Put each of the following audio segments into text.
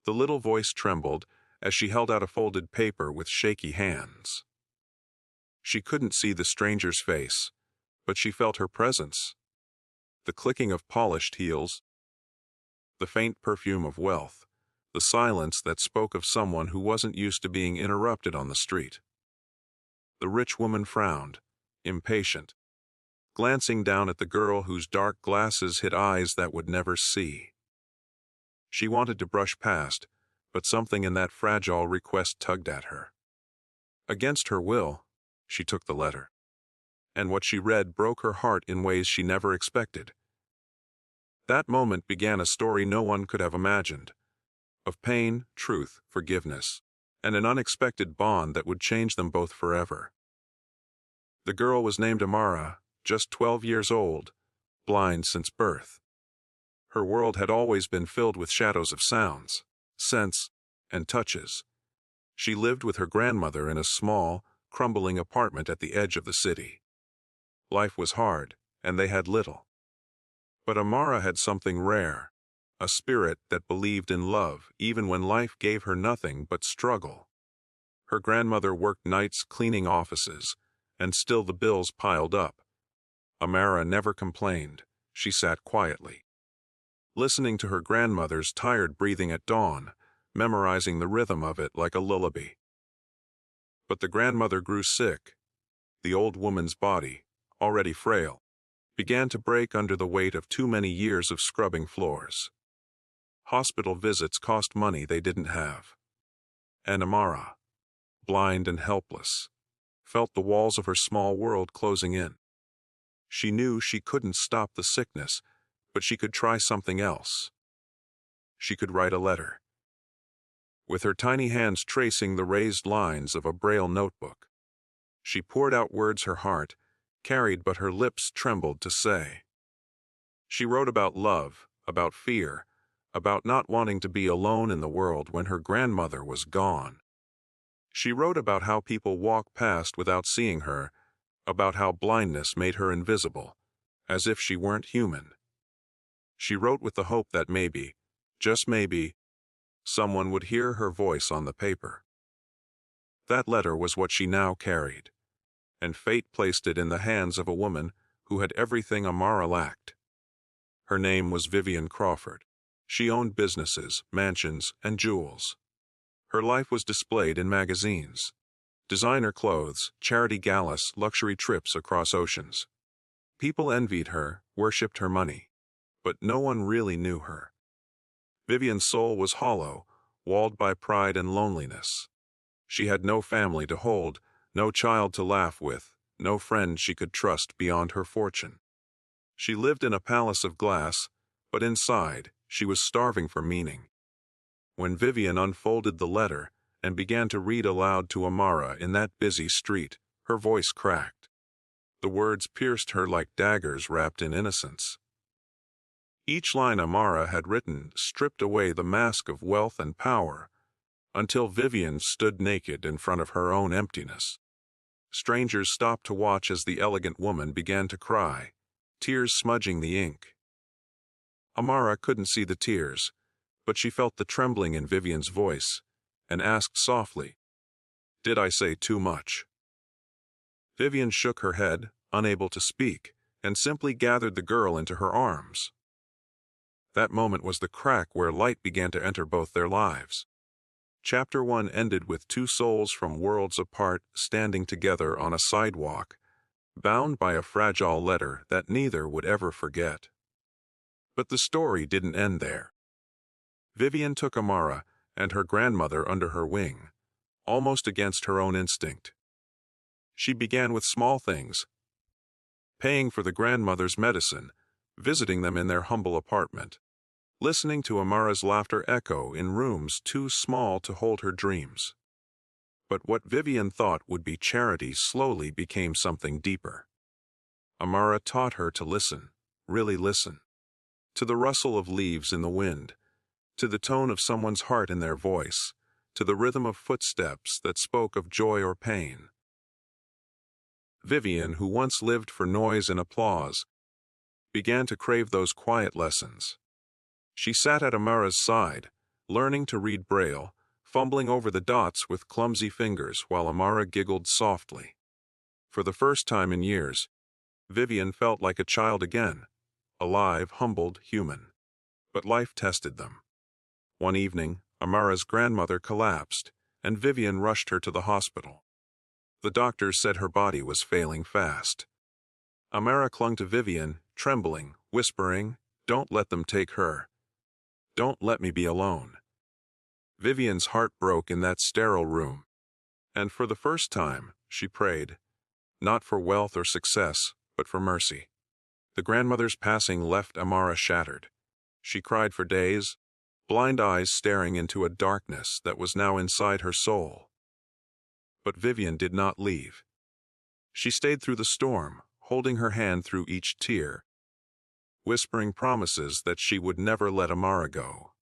The little voice trembled as she held out a folded paper with shaky hands. She couldn't see the stranger's face, but she felt her presence. The clicking of polished heels, the faint perfume of wealth, the silence that spoke of someone who wasn't used to being interrupted on the street. The rich woman frowned, impatient, glancing down at the girl whose dark glasses hid eyes that would never see. She wanted to brush past, but something in that fragile request tugged at her. Against her will, she took the letter. And what she read broke her heart in ways she never expected. That moment began a story no one could have imagined, of pain, truth, forgiveness, and an unexpected bond that would change them both forever. The girl was named Amara, just 12 years old, blind since birth. Her world had always been filled with shadows of sounds, scents, and touches. She lived with her grandmother in a small, crumbling apartment at the edge of the city. Life was hard, and they had little. But Amara had something rare, a spirit that believed in love even when life gave her nothing but struggle. Her grandmother worked nights cleaning offices, and still the bills piled up. Amara never complained. She sat quietly, listening to her grandmother's tired breathing at dawn, memorizing the rhythm of it like a lullaby. But the grandmother grew sick. The old woman's body, already frail, began to break under the weight of too many years of scrubbing floors. Hospital visits cost money they didn't have. And Amara, blind and helpless, felt the walls of her small world closing in. She knew she couldn't stop the sickness, but she could try something else. She could write a letter. With her tiny hands tracing the raised lines of a braille notebook, she poured out words her heart carried but her lips trembled to say. She wrote about love, about fear, about not wanting to be alone in the world when her grandmother was gone. She wrote about how people walked past without seeing her, about how blindness made her invisible, as if she weren't human. She wrote with the hope that maybe, just maybe, someone would hear her voice on the paper. That letter was what she now carried, and fate placed it in the hands of a woman who had everything Amara lacked. Her name was Vivian Crawford. She owned businesses, mansions, and jewels. Her life was displayed in magazines. Designer clothes, charity galas, luxury trips across oceans. People envied her, worshipped her money. But no one really knew her. Vivian's soul was hollow, walled by pride and loneliness. She had no family to hold, no child to laugh with, no friend she could trust beyond her fortune. She lived in a palace of glass, but inside, she was starving for meaning. When Vivian unfolded the letter and began to read aloud to Amara in that busy street, her voice cracked. The words pierced her like daggers wrapped in innocence. Each line Amara had written stripped away the mask of wealth and power, until Vivian stood naked in front of her own emptiness. Strangers stopped to watch as the elegant woman began to cry, tears smudging the ink. Amara couldn't see the tears, but she felt the trembling in Vivian's voice, and asked softly, "Did I say too much?" Vivian shook her head, unable to speak, and simply gathered the girl into her arms. That moment was the crack where light began to enter both their lives. Chapter 1 ended with two souls from worlds apart standing together on a sidewalk, bound by a fragile letter that neither would ever forget. But the story didn't end there. Vivian took Amara and her grandmother under her wing, almost against her own instinct. She began with small things, paying for the grandmother's medicine, visiting them in their humble apartment, listening to Amara's laughter echo in rooms too small to hold her dreams. But what Vivian thought would be charity slowly became something deeper. Amara taught her to listen, really listen, to the rustle of leaves in the wind, to the tone of someone's heart in their voice, to the rhythm of footsteps that spoke of joy or pain. Vivian, who once lived for noise and applause, began to crave those quiet lessons. She sat at Amara's side, learning to read Braille, fumbling over the dots with clumsy fingers while Amara giggled softly. For the first time in years, Vivian felt like a child again, alive, humbled, human. But life tested them. One evening, Amara's grandmother collapsed, and Vivian rushed her to the hospital. The doctors said her body was failing fast. Amara clung to Vivian, trembling, whispering, "Don't let them take her. Don't let me be alone." Vivian's heart broke in that sterile room, and for the first time, she prayed, not for wealth or success, but for mercy. The grandmother's passing left Amara shattered. She cried for days, blind eyes staring into a darkness that was now inside her soul. But Vivian did not leave. She stayed through the storm, holding her hand through each tear, whispering promises that she would never let Amara go.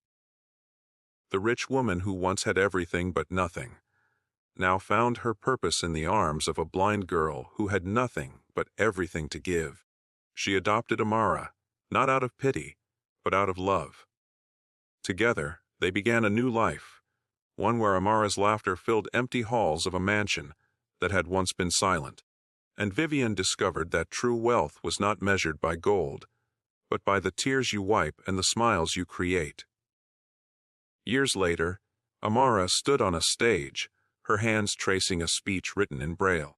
The rich woman who once had everything but nothing, now found her purpose in the arms of a blind girl who had nothing but everything to give. She adopted Amara, not out of pity, but out of love. Together, they began a new life, one where Amara's laughter filled empty halls of a mansion that had once been silent, and Vivian discovered that true wealth was not measured by gold, but by the tears you wipe and the smiles you create. Years later, Amara stood on a stage, her hands tracing a speech written in Braille.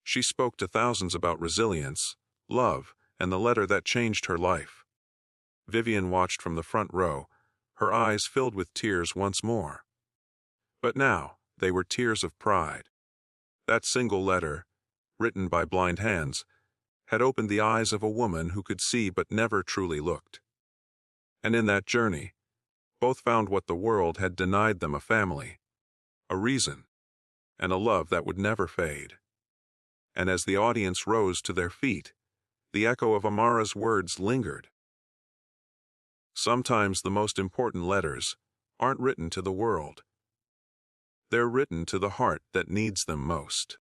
She spoke to thousands about resilience, love, and the letter that changed her life. Vivian watched from the front row, her eyes filled with tears once more. But now, they were tears of pride. That single letter, written by blind hands, had opened the eyes of a woman who could see but never truly looked. And in that journey, both found what the world had denied them: a family, a reason, and a love that would never fade. And as the audience rose to their feet, the echo of Amara's words lingered. Sometimes the most important letters aren't written to the world. They're written to the heart that needs them most.